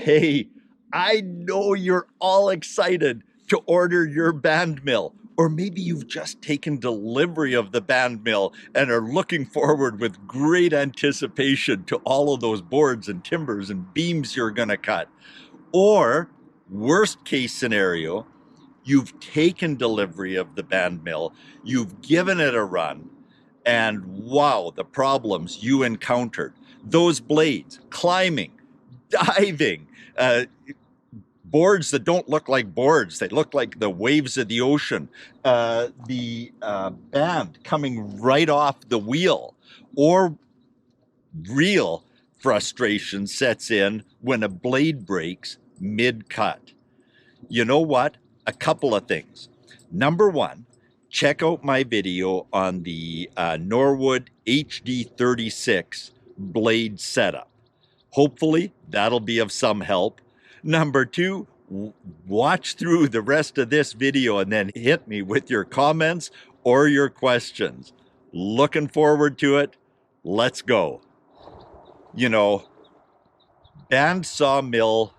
Hey, I know you're all excited to order your Bandmill, or maybe you've just taken delivery of the Bandmill and are looking forward with great anticipation to all of those boards and timbers and beams you're going to cut. Or, worst case scenario, you've taken delivery of the Bandmill, you've given it a run, and wow, the problems you encountered. Those blades, climbing, diving, boards that don't look like boards, they look like the waves of the ocean, the band coming right off the wheel, or real frustration sets in when a blade breaks mid-cut. You know what? A couple of things. Number one, check out my video on the Norwood HD36 blade setup. Hopefully that'll be of some help. Number two, watch through the rest of this video and then hit me with your comments or your questions. Looking forward to it. Let's go. You know, bandsaw mill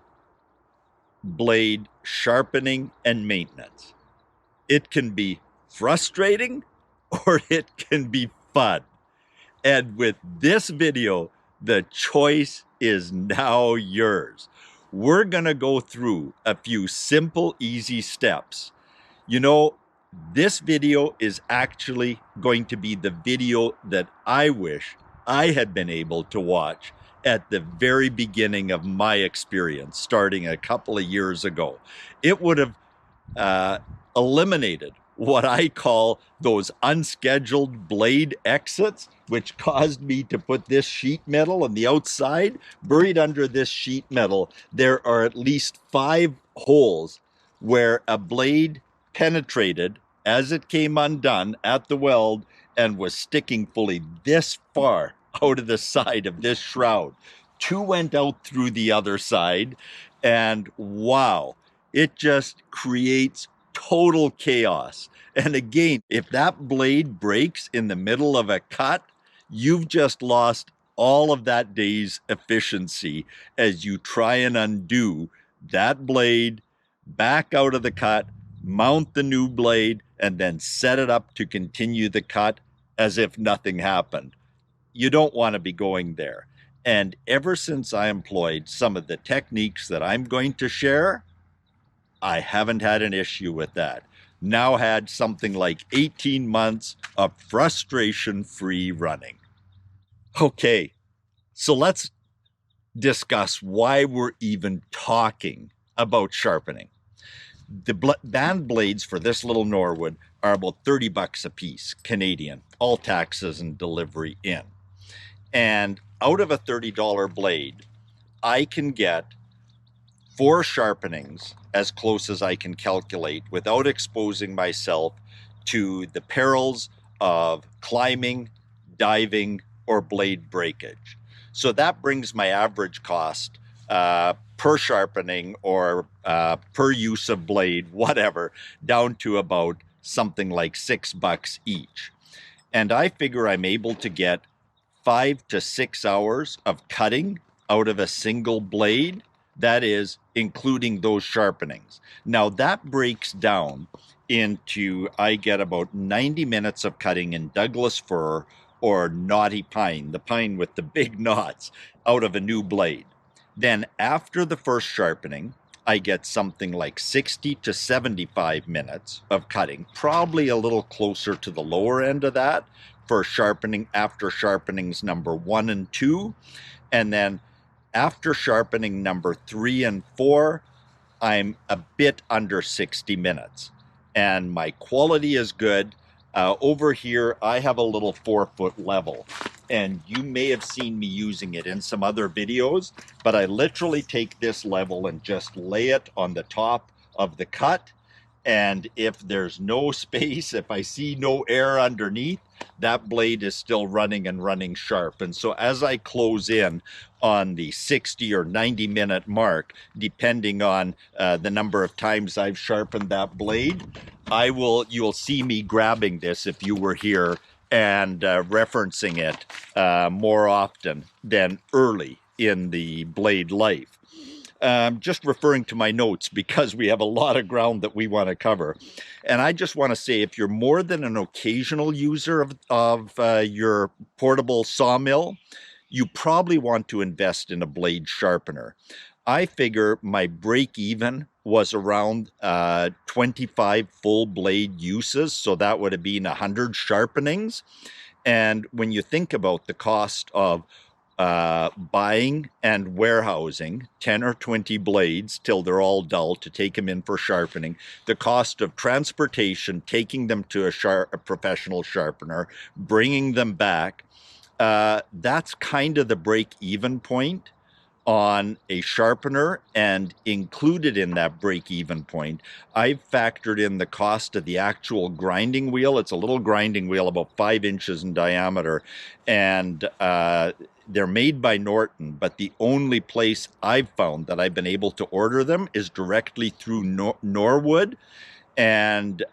blade sharpening and maintenance. It can be frustrating or it can be fun. And with this video, the choice is now yours. We're going to go through a few simple, easy steps. You know, this video is actually going to be the video that I wish I had been able to watch at the very beginning of my experience, starting a couple of years ago. It would have eliminated what I call those unscheduled blade exits, which caused me to put this sheet metal on the outside. Buried under this sheet metal, there are at least 5 holes where a blade penetrated as it came undone at the weld and was sticking fully this far out of the side of this shroud. 2 went out through the other side, and wow, it just creates total chaos. And again, if that blade breaks in the middle of a cut, you've just lost all of that day's efficiency as you try and undo that blade, back out of the cut, mount the new blade, and then set it up to continue the cut as if nothing happened. You don't want to be going there. And ever since I employed some of the techniques that I'm going to share, I haven't had an issue with that. Now had something like 18 months of frustration-free running. Okay, so let's discuss why we're even talking about sharpening. The band blades for this little Norwood are about 30 bucks a piece, Canadian, all taxes and delivery in. And out of a $30 blade, I can get 4 sharpenings as close as I can calculate without exposing myself to the perils of climbing, diving, or blade breakage. So that brings my average cost per sharpening or per use of blade, whatever, down to about something like $6 each. And I figure I'm able to get 5 to 6 hours of cutting out of a single blade. That is, including those sharpenings. Now that breaks down into, I get about 90 minutes of cutting in Douglas fir or knotty pine, the pine with the big knots, out of a new blade. Then after the first sharpening, I get something like 60 to 75 minutes of cutting, probably a little closer to the lower end of that for sharpening after sharpenings number 1 and 2. And then after sharpening number 3 and 4, I'm a bit under 60 minutes. And my quality is good. Over here, I have a little 4-foot level. And you may have seen me using it in some other videos, but I literally take this level and just lay it on the top of the cut. And if there's no space, if I see no air underneath, that blade is still running and running sharp. And so as I close in on the 60 or 90 minute mark, depending on the number of times I've sharpened that blade, you'll see me grabbing this if you were here and referencing it more often than early in the blade life. Just referring to my notes because we have a lot of ground that we want to cover. And I just want to say, if you're more than an occasional user of your portable sawmill, you probably want to invest in a blade sharpener. I figure my break even was around 25 full blade uses, so that would have been 100 sharpenings. And when you think about the cost of buying and warehousing 10 or 20 blades till they're all dull to take them in for sharpening, the cost of transportation, taking them to a professional sharpener, bringing them back, that's kind of the break-even point on a sharpener. And included in that break-even point, I've factored in the cost of the actual grinding wheel. It's a little grinding wheel about 5 inches in diameter, and they're made by Norton, but the only place I've found that I've been able to order them is directly through Norwood, and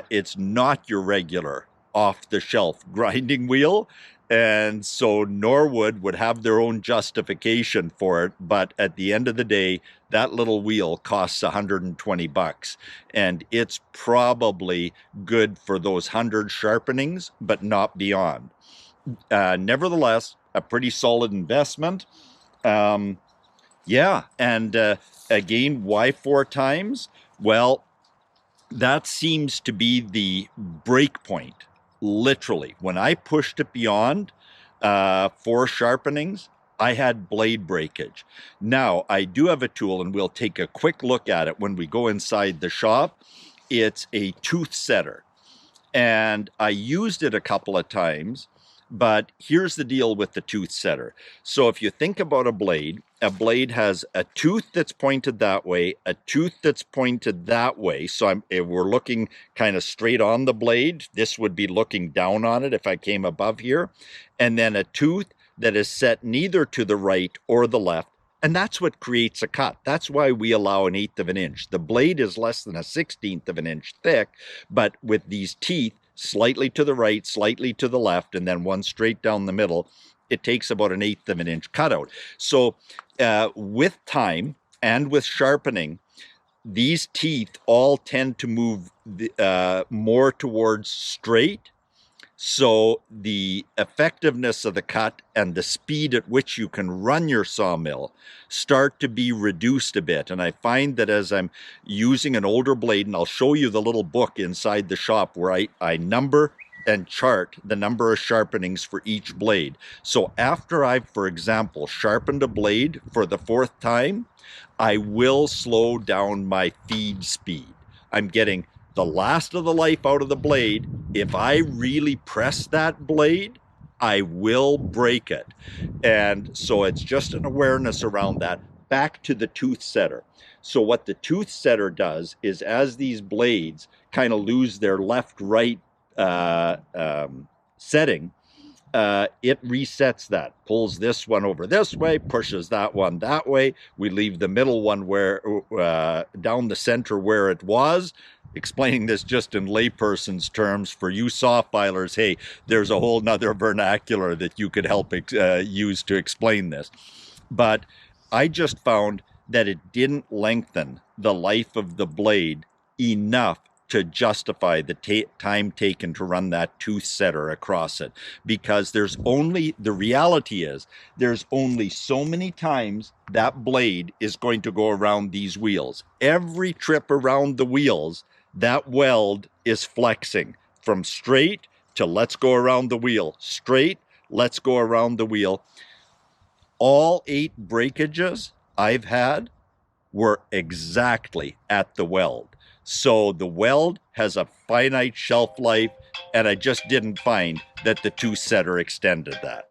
it's not your regular off-the-shelf grinding wheel. And so Norwood would have their own justification for it, but at the end of the day, that little wheel costs $120, and it's probably good for those 100 sharpenings, but not beyond. Nevertheless, a pretty solid investment. Yeah, and again, why 4 times? Well, that seems to be the break point. Literally, when I pushed it beyond 4 sharpenings, I had blade breakage. Now, I do have a tool, and we'll take a quick look at it when we go inside the shop. It's a tooth setter, and I used it a couple of times, but here's the deal with the tooth setter. So if you think about a blade has a tooth that's pointed that way, a tooth that's pointed that way. So if we're looking kind of straight on the blade, this would be looking down on it if I came above here. And then a tooth that is set neither to the right or the left. And that's what creates a cut. That's why we allow 1/8 of an inch. The blade is less than a 1/16 of an inch thick, but with these teeth, slightly to the right, slightly to the left, and then one straight down the middle, it takes about 1/8 of an inch cutout. So with time and with sharpening, these teeth all tend to move more towards straight. So the effectiveness of the cut and the speed at which you can run your sawmill start to be reduced a bit. And I find that as I'm using an older blade, and I'll show you the little book inside the shop where I number and chart the number of sharpenings for each blade. So after I've, for example, sharpened a blade for the 4th time, I will slow down my feed speed. I'm getting the last of the life out of the blade. If I really press that blade, I will break it. And so it's just an awareness around that. Back to the tooth setter. So what the tooth setter does is, as these blades kind of lose their left-right setting, it resets that, pulls this one over this way, pushes that one that way. We leave the middle one where down the center where it was. Explaining this just in layperson's terms for you saw filers, hey, there's a whole nother vernacular that you could help use to explain this. But I just found that it didn't lengthen the life of the blade enough to justify the time taken to run that tooth setter across it, because the reality is there's only so many times that blade is going to go around these wheels. Every trip around the wheels, that weld is flexing from straight to let's go around the wheel, straight, let's go around the wheel. All 8 breakages I've had were exactly at the weld. So the weld has a finite shelf life, and I just didn't find that the tooth setter extended that.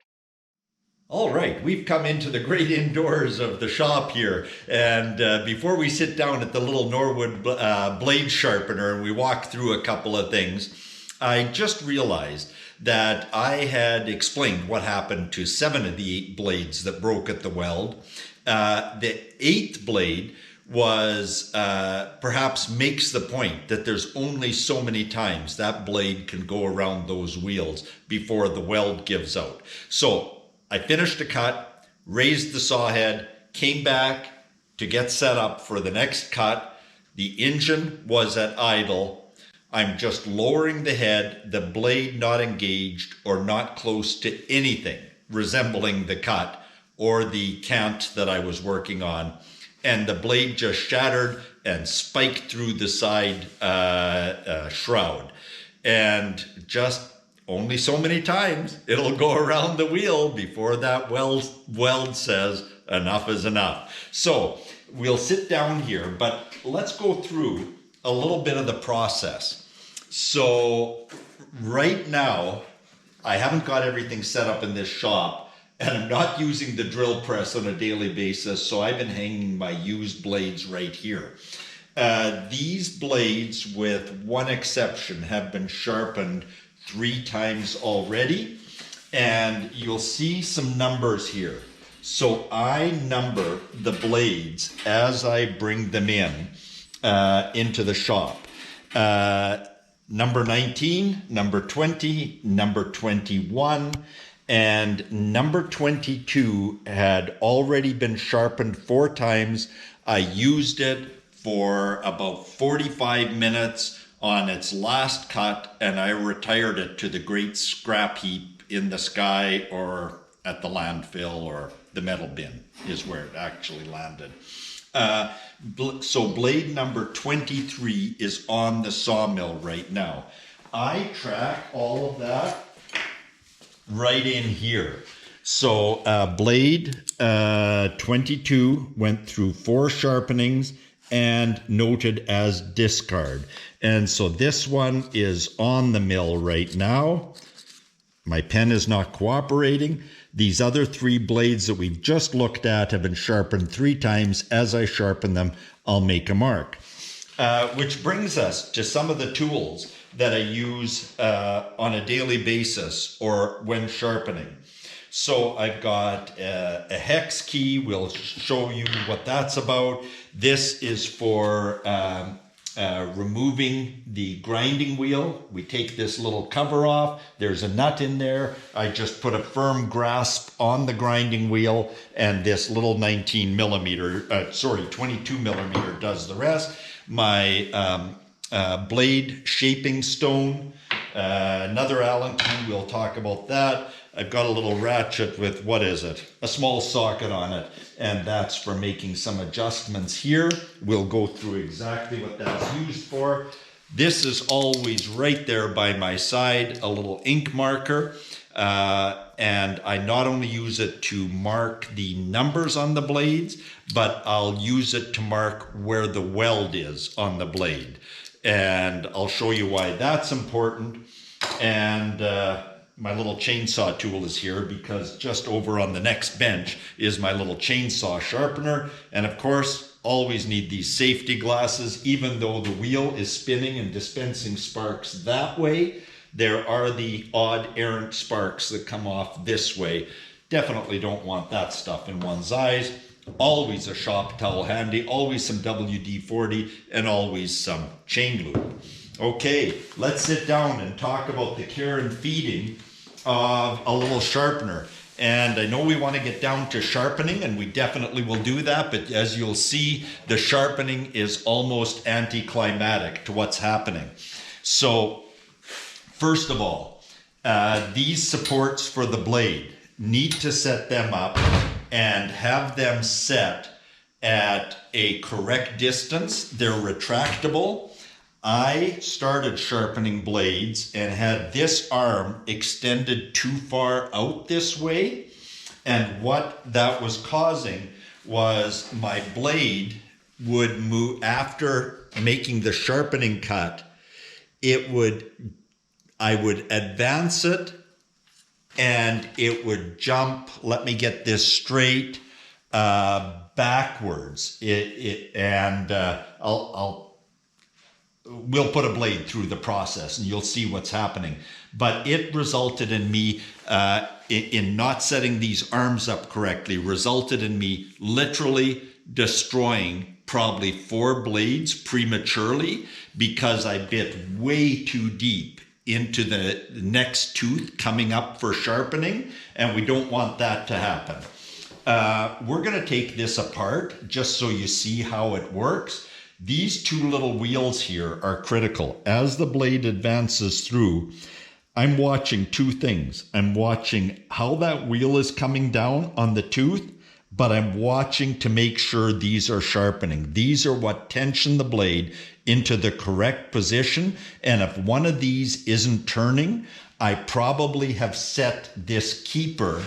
All right, we've come into the great indoors of the shop here, and before we sit down at the little Norwood blade sharpener and we walk through a couple of things, I just realized that I had explained what happened to 7 of the 8 blades that broke at the weld. The 8th blade was perhaps makes the point that there's only so many times that blade can go around those wheels before the weld gives out. So I finished the cut, raised the saw head, came back to get set up for the next cut. The engine was at idle. I'm just lowering the head, the blade not engaged or not close to anything resembling the cut or the cant that I was working on. And the blade just shattered and spiked through the side shroud. And just only so many times it'll go around the wheel before that weld says enough is enough. So we'll sit down here, but let's go through a little bit of the process. So right now, I haven't got everything set up in this shop, and I'm not using the drill press on a daily basis, so I've been hanging my used blades right here. These blades, with one exception, have been sharpened 3 times already, and you'll see some numbers here. So I number the blades as I bring them in into the shop. Number 19, number 20, number 21, and number 22 had already been sharpened 4 times. I used it for about 45 minutes on its last cut, and I retired it to the great scrap heap in the sky or at the landfill, or the metal bin is where it actually landed. So blade number 23 is on the sawmill right now. I track all of that right in here. So blade 22 went through 4 sharpenings and noted as discard. And so this one is on the mill right now. My pen is not cooperating. These other 3 blades that we've just looked at have been sharpened 3 times. As I sharpen them, I'll make a mark. Which brings us to some of the tools that I use on a daily basis or when sharpening. So I've got a hex key. We'll show you what that's about. This is for removing the grinding wheel. We take this little cover off. There's a nut in there. I just put a firm grasp on the grinding wheel, and this little 22 millimeter does the rest. My blade shaping stone, another Allen key. We'll talk about that. I've got a little ratchet with, what is it? A small socket on it, and that's for making some adjustments here. We'll go through exactly what that's used for. This is always right there by my side, a little ink marker, and I not only use it to mark the numbers on the blades, but I'll use it to mark where the weld is on the blade. And I'll show you why that's important. And my little chainsaw tool is here because just over on the next bench is my little chainsaw sharpener. And of course, always need these safety glasses. Even though the wheel is spinning and dispensing sparks that way, there are the odd errant sparks that come off this way. Definitely don't want that stuff in one's eyes. Always a shop towel handy, always some WD-40, and always some chain lube. Okay, let's sit down and talk about the care and feeding of a little sharpener. And I know we want to get down to sharpening, and we definitely will do that, but as you'll see, the sharpening is almost anticlimactic to what's happening. So first of all, these supports for the blade, need to set them up and have them set at a correct distance. They're retractable. I started sharpening blades and had this arm extended too far out this way. And what that was causing was my blade would move after making the sharpening cut. I would advance it and it would jump, let me get this straight, backwards. We'll put a blade through the process and you'll see what's happening. But it resulted in me, in not setting these arms up correctly, resulted in me literally destroying probably 4 blades prematurely because I bit way too deep into the next tooth coming up for sharpening, and we don't want that to happen. we're going to take this apart just so you see how it works. These two little wheels here are critical. As the blade advances through, I'm watching two things. I'm watching how that wheel is coming down on the tooth, but I'm watching to make sure these are sharpening. These are what tension the blade into the correct position. And if one of these isn't turning, I probably have set this keeper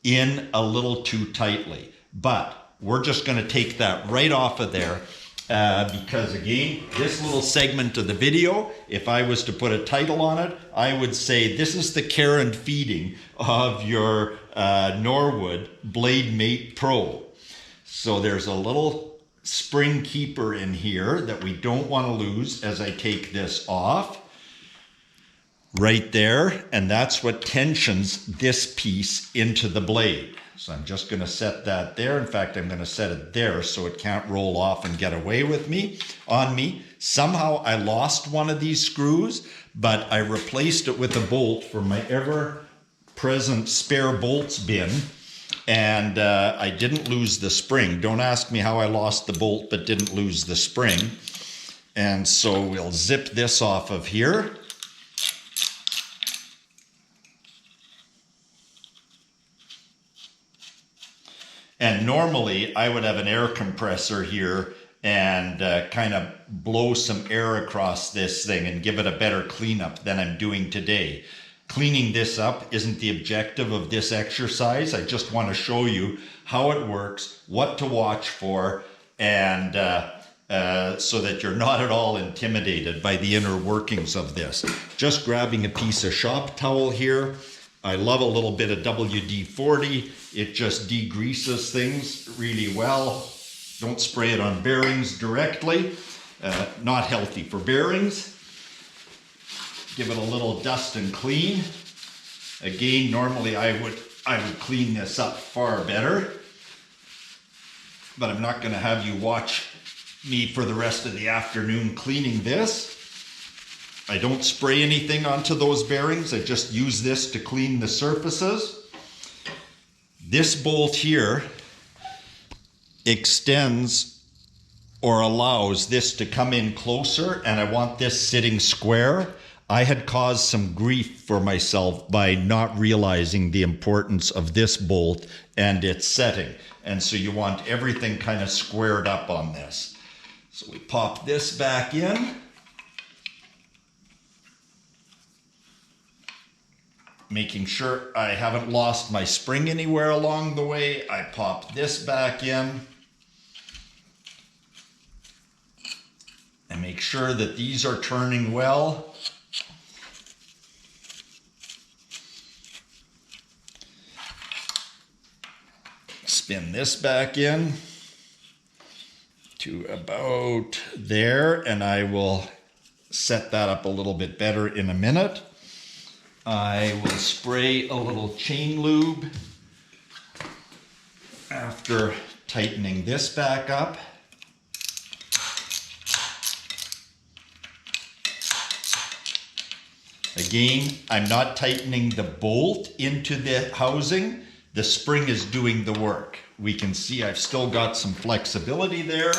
in a little too tightly. But we're just going to take that right off of there. Because again, this little segment of the video, if I was to put a title on it, I would say this is the care and feeding of your Norwood Blade Mate Pro. So there's a little spring keeper in here that we don't want to lose as I take this off. Right there, and that's what tensions this piece into the blade. So I'm just going to set that there. In fact, I'm going to set it there so it can't roll off and get away with me, on me. Somehow I lost one of these screws, but I replaced it with a bolt for my ever-present spare bolts bin, and I didn't lose the spring. Don't ask me how I lost the bolt but didn't lose the spring. And so we'll zip this off of here. And normally I would have an air compressor here and kind of blow some air across this thing and give it a better cleanup than I'm doing today. Cleaning this up isn't the objective of this exercise. I just want to show you how it works, what to watch for, and so that you're not at all intimidated by the inner workings of this. Just grabbing a piece of shop towel here. I love a little bit of WD-40. It just degreases things really well. Don't spray it on bearings directly. Not healthy for bearings. Give it a little dust and clean. Again, normally I would clean this up far better, but I'm not going to have you watch me for the rest of the afternoon cleaning this. I don't spray anything onto those bearings. I just use this to clean the surfaces. This bolt here extends or allows this to come in closer, and I want this sitting square. I had caused some grief for myself by not realizing the importance of this bolt and its setting. And so you want everything kind of squared up on this. So we pop this back in. Making sure I haven't lost my spring anywhere along the way, I pop this back in. And make sure that these are turning well. Spin this back in to about there, and I will set that up a little bit better in a minute. I will spray a little chain lube after tightening this back up. Again, I'm not tightening the bolt into the housing. The spring is doing the work. We can see I've still got some flexibility there.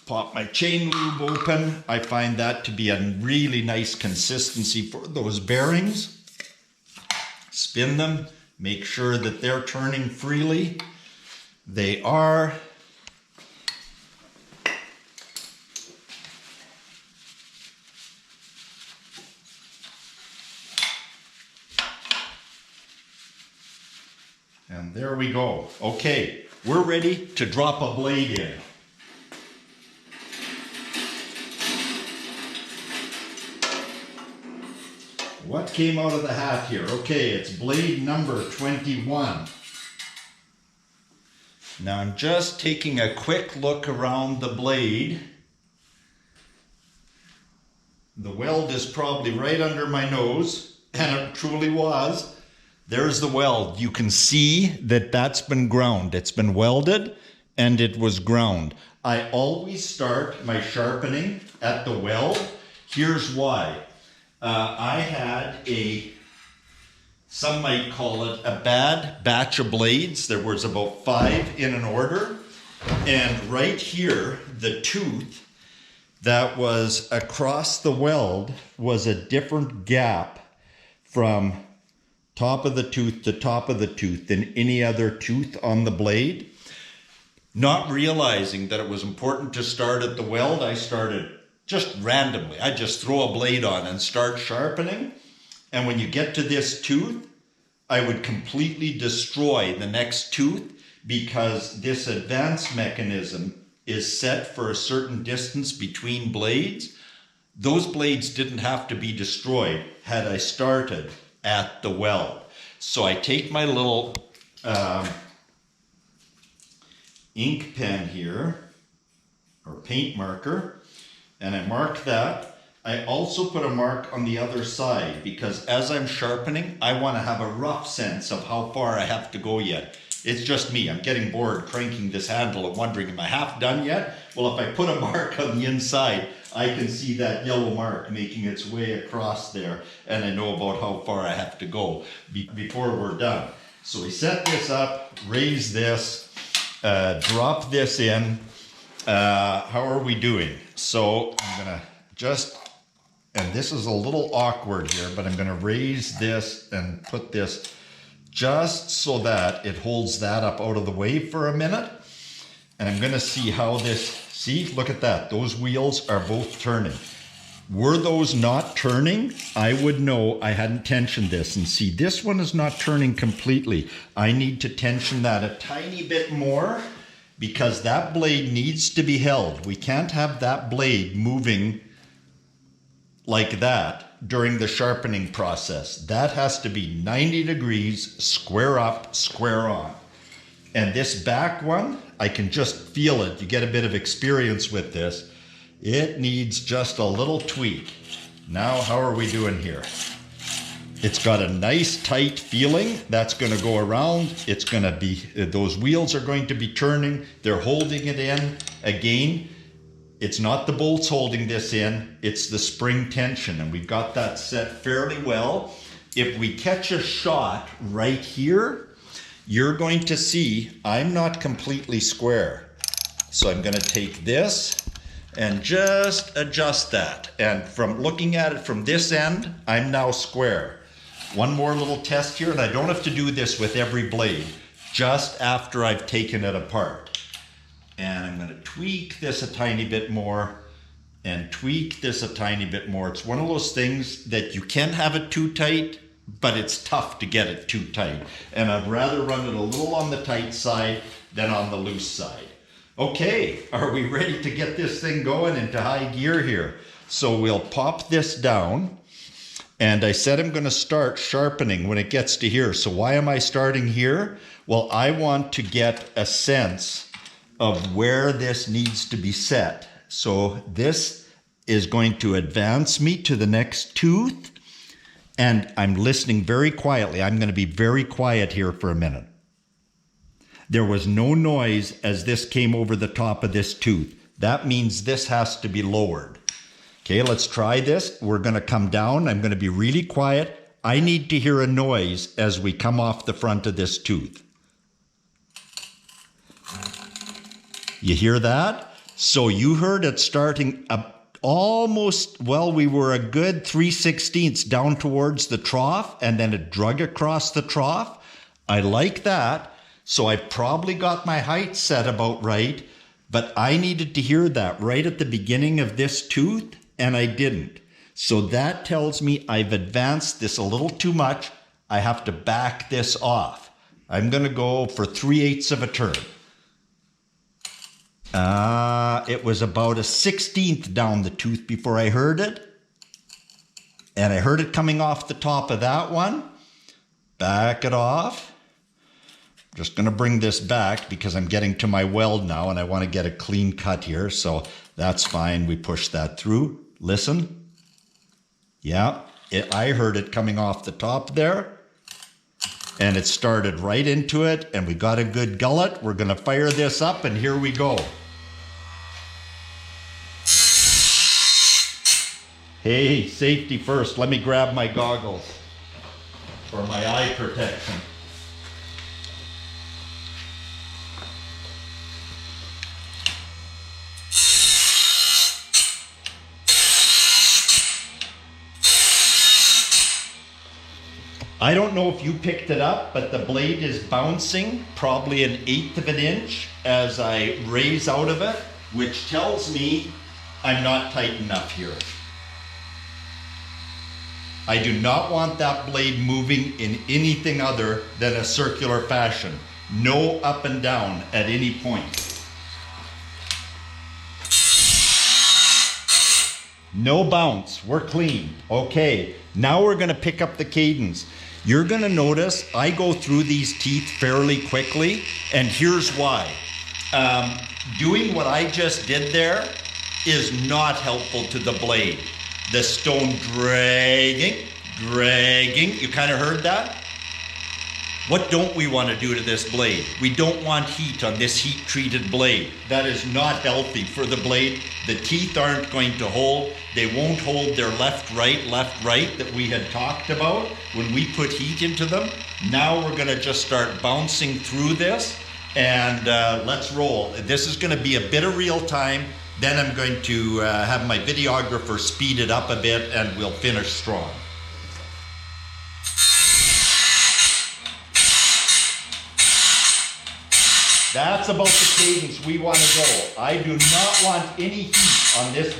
Pop my chain lube open. I find that to be a really nice consistency for those bearings. Spin them, make sure that they're turning freely. They are. And there we go. Okay, we're ready to drop a blade in. What came out of the hat here? Okay, it's blade number 21. Now I'm just taking a quick look around the blade. The weld is probably right under my nose, and it truly was. There's the weld. You can see that that's been ground. It's been welded and it was ground. I always start my sharpening at the weld. Here's why. I had a some might call it a bad batch of blades. There was about 5 in an order. And right here, the tooth that was across the weld was a different gap from top of the tooth to top of the tooth than any other tooth on the blade. Not realizing that it was important to start at the weld, I started just randomly. I just throw a blade on and start sharpening. And when you get to this tooth, I would completely destroy the next tooth because this advance mechanism is set for a certain distance between blades. Those blades didn't have to be destroyed had I started at the weld. So I take my little ink pen here, or paint marker, and I mark that. I also put a mark on the other side because as I'm sharpening, I want to have a rough sense of how far I have to go yet. It's just me. I'm getting bored cranking this handle and wondering, am I half done yet? Well, if I put a mark on the inside, I can see that yellow mark making its way across there, and I know about how far I have to go before we're done. So we set this up, raise this, drop this in. How are we doing? So I'm gonna just, and this is a little awkward here, but I'm gonna raise this and put this just so that it holds that up out of the way for a minute. And I'm gonna see how this, see, look at that. Those wheels are both turning. Were those not turning, I would know I hadn't tensioned this. And see, this one is not turning completely. I need to tension that a tiny bit more because that blade needs to be held. We can't have that blade moving like that during the sharpening process. That has to be 90 degrees, square up, square on. And this back one, I can just feel it. You get a bit of experience with this. It needs just a little tweak. Now, how are we doing here? It's got a nice tight feeling. That's going to go around. It's going to be, those wheels are going to be turning. They're holding it in. Again, it's not the bolts holding this in, it's the spring tension, and we've got that set fairly well. If we catch a shot right here, you're going to see I'm not completely square. So I'm going to take this and just adjust that. And from looking at it from this end, I'm now square. One more little test here, and I don't have to do this with every blade, just after I've taken it apart. And I'm going to tweak this a tiny bit more and tweak this a tiny bit more. It's one of those things that you can have it too tight, but it's tough to get it too tight. And I'd rather run it a little on the tight side than on the loose side. Okay, are we ready to get this thing going into high gear here? So we'll pop this down. And I said I'm going to start sharpening when it gets to here. So why am I starting here? Well, I want to get a sense of where this needs to be set. So this is going to advance me to the next tooth, and I'm listening very quietly. I'm going to be very quiet here for a minute. There was no noise as this came over the top of this tooth. That means this has to be lowered. Okay, let's try this. We're going to come down. I'm going to be really quiet. I need to hear a noise as we come off the front of this tooth. You hear that? So you heard it starting up almost, well, we were a good 3/16 down towards the trough, and then it drug across the trough. I like that. So I probably got my height set about right, but I needed to hear that right at the beginning of this tooth, and I didn't. So that tells me I've advanced this a little too much. I have to back this off. I'm going to go for 3/8 of a turn. It was about a 1/16 down the tooth before I heard it. And I heard it coming off the top of that one. Back it off. Just going to bring this back because I'm getting to my weld now and I want to get a clean cut here. So that's fine. We push that through. Listen. Yeah, I heard it coming off the top there. And it started right into it, and we got a good gullet. We're going to fire this up, and here we go. Hey, safety first. Let me grab my goggles. for my eye protection. I don't know if you picked it up, but the blade is bouncing probably 1/8 of an inch as I raise out of it, which tells me I'm not tight enough here. I do not want that blade moving in anything other than a circular fashion. No up and down at any point. No bounce, we're clean. Okay, now we're gonna pick up the cadence. You're gonna notice I go through these teeth fairly quickly, and here's why. Doing what I just did there is not helpful to the blade. The stone dragging, you kind of heard that? What don't we want to do to this blade? We don't want heat on this heat-treated blade. That is not healthy for the blade. The teeth aren't going to hold. They won't hold their left, right that we had talked about when we put heat into them. Now we're gonna just start bouncing through this, and let's roll. This is gonna be a bit of real time. Then I'm going to have my videographer speed it up a bit, and we'll finish strong. That's about the cadence we want to go. I do not want any heat on these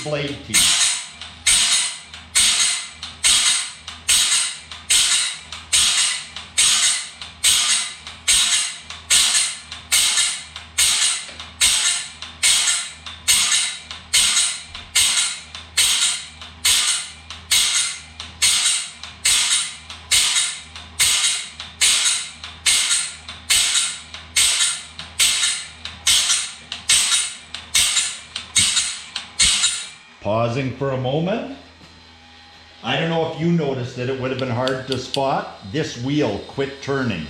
blade teeth. Pausing for a moment. I don't know if you noticed it, it would have been hard to spot. This wheel quit turning.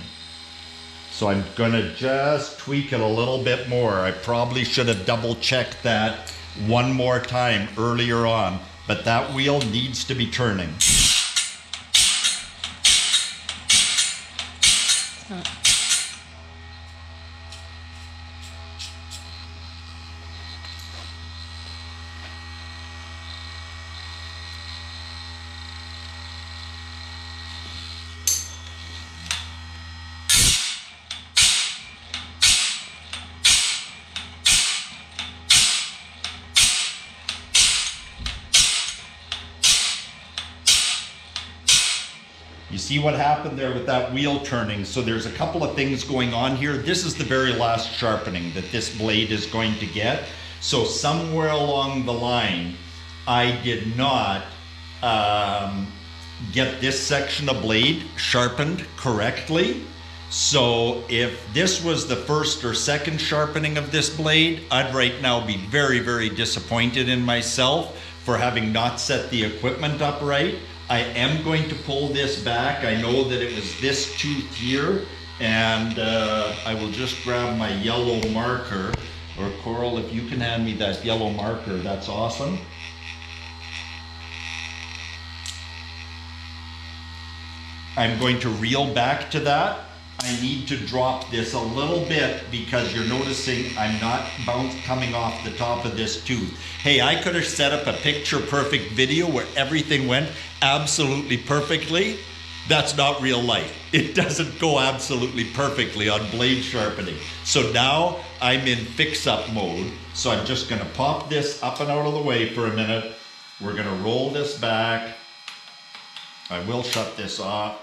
So I'm gonna just tweak it a little bit more. I probably should have double checked that one more time earlier on, but that wheel needs to be turning. You see what happened there with that wheel turning? So there's a couple of things going on here. This is the very last sharpening that this blade is going to get. So somewhere along the line, I did not get this section of blade sharpened correctly. So if this was the first or second sharpening of this blade, I'd right now be very, very disappointed in myself for having not set the equipment up right. I am going to pull this back. I know that it was this tooth here, and I will just grab my yellow marker, or Coral, if you can hand me that yellow marker, that's awesome. I'm going to reel back to that. I need to drop this a little bit because you're noticing I'm not coming off the top of this tooth. Hey, I could have set up a picture perfect video where everything went absolutely perfectly. That's not real life. It doesn't go absolutely perfectly on blade sharpening. So now I'm in fix-up mode. So I'm just gonna pop this up and out of the way for a minute. We're gonna roll this back. I will shut this off.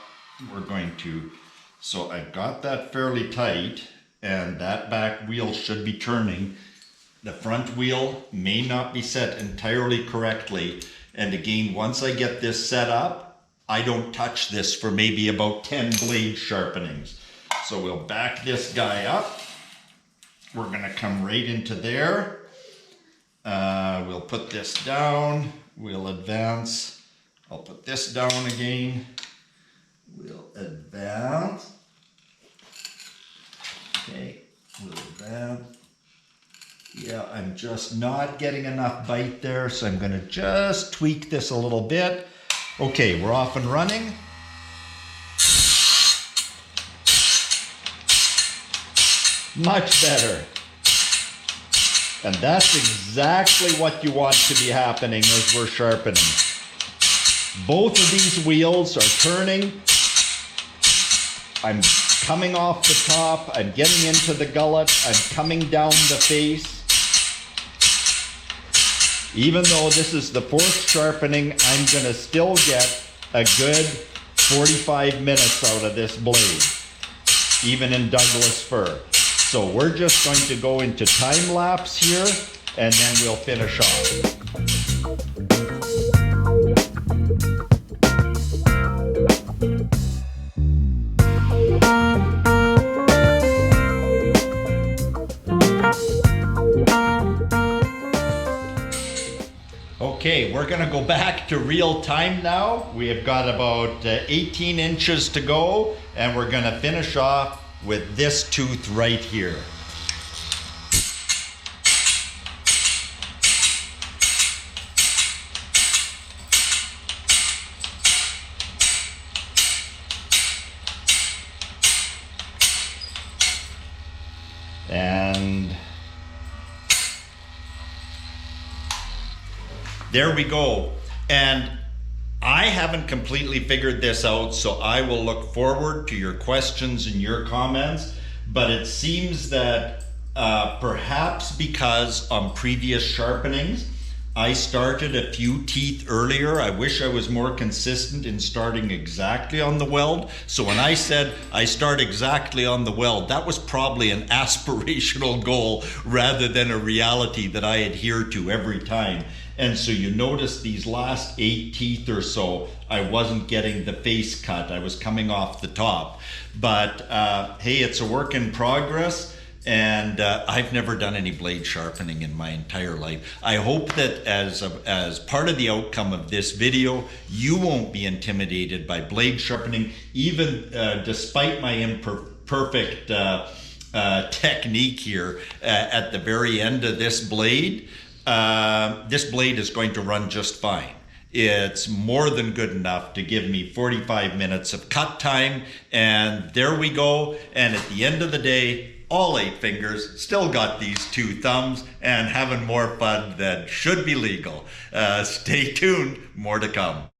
We're going to, so I've got that fairly tight, and that back wheel should be turning. The front wheel may not be set entirely correctly. And again, once I get this set up, I don't touch this for maybe about 10 blade sharpenings. So we'll back this guy up. We're gonna come right into there. We'll put this down. We'll advance. I'll put this down again. We'll advance. Okay, we'll advance. Yeah, I'm just not getting enough bite there, so I'm gonna just tweak this a little bit. Okay, we're off and running. Much better. And that's exactly what you want to be happening as we're sharpening. Both of these wheels are turning. I'm coming off the top, I'm getting into the gullet, I'm coming down the face. Even though this is the fourth sharpening, I'm gonna still get a good 45 minutes out of this blade, even in Douglas fir. So we're just going to go into time lapse here, and then we'll finish off. Okay, we're gonna go back to real time now. We have got about 18 inches to go, and we're gonna finish off with this tooth right here. And there we go. And I haven't completely figured this out, so I will look forward to your questions and your comments. But it seems that perhaps because on previous sharpenings, I started a few teeth earlier. I wish I was more consistent in starting exactly on the weld. So when I said I start exactly on the weld, that was probably an aspirational goal rather than a reality that I adhere to every time. And so you notice these last 8 teeth or so, I wasn't getting the face cut. I was coming off the top. But hey, it's a work in progress. And I've never done any blade sharpening in my entire life. I hope that as part of the outcome of this video, you won't be intimidated by blade sharpening, even despite my imperfect technique here at the very end of this blade. This blade is going to run just fine. It's more than good enough to give me 45 minutes of cut time, and there we go. And at the end of the day, all 8 fingers still got these 2 thumbs and having more fun than should be legal. Stay tuned, more to come.